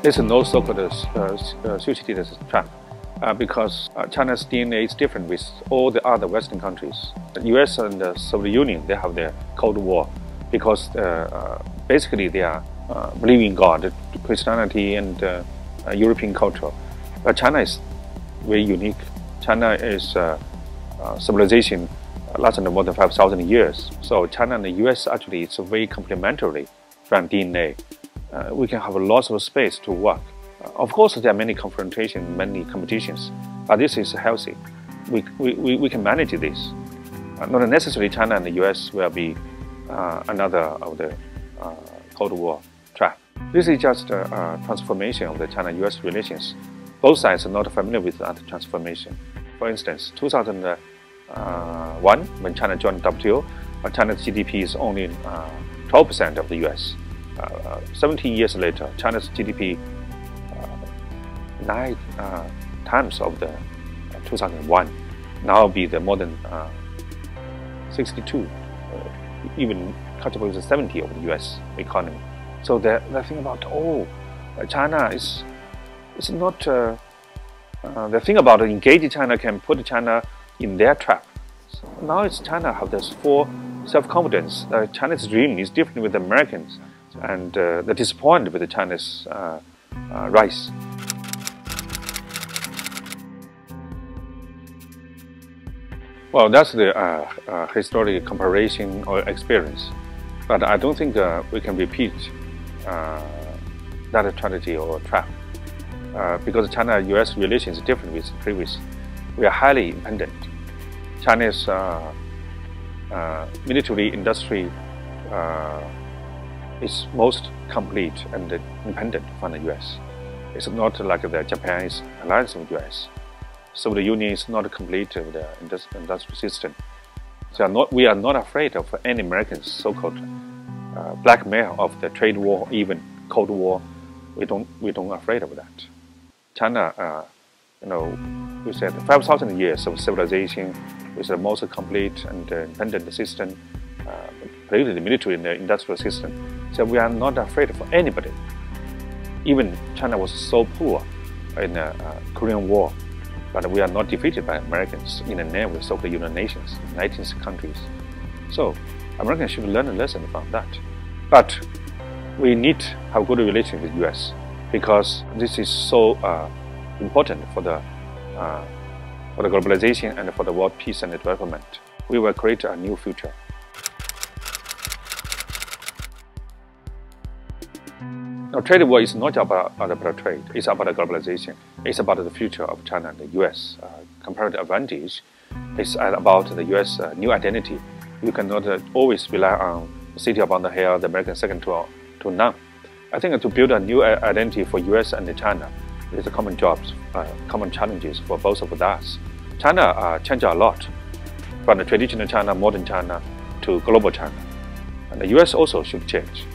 There's no so-called Thucydides Trap because China's DNA is different with all the other Western countries. The US and the Soviet Union, they have their Cold War because basically they are believing in God, Christianity and European culture. But China is very unique. China is civilization lasting more than 5,000 years. So China and the US actually it's very complementary from DNA. We can have lots of space to work. Of course, there are many confrontations, many competitions, but this is healthy. We can manage this. Not necessarily China and the US will be another of the Cold War trap. This is just a transformation of the China-US relations. Both sides are not familiar with that transformation. For instance, 2001, when China joined WTO, China's GDP is only 12% of the US. 17 years later, China's GDP 9 times of the 2001. Now be the more than 62, even comfortable with 70 of the US economy. So the thing about China is not the thing about engaging China can put China in their trap. So now it's China have this full self-confidence. China's dream is different with the Americans, and they're disappointed with the China's rise. Well, that's the historic comparison or experience, but I don't think we can repeat that tragedy or trap because China-US relations is different with previous. We are highly independent. China's military industry is most complete and independent from the US. It's not like the Japan is alliance with the US. So the Union is not complete with the industrial system. So we are not afraid of any American so-called blackmail of the trade war, even Cold War. We don't afraid of that. China, we said 5,000 years of civilization with the most complete and independent system, particularly the military and the industrial system. So we are not afraid of anybody. Even China was so poor in the Korean War, but we are not defeated by Americans in the name of the so-called United Nations, 19 countries. So Americans should learn a lesson from that. But we need to have good relations with the US because this is so important for the globalization and for the world peace and development. We will create a new future. Now, trade war is not about trade, it's about globalization. It's about the future of China and the US. Comparative advantage is about the US new identity. You cannot always rely on the city upon the hill, the American second to none. I think to build a new identity for US and China is a common jobs, common challenges for both of us. China changed a lot from the traditional China, modern China to global China. And the US also should change.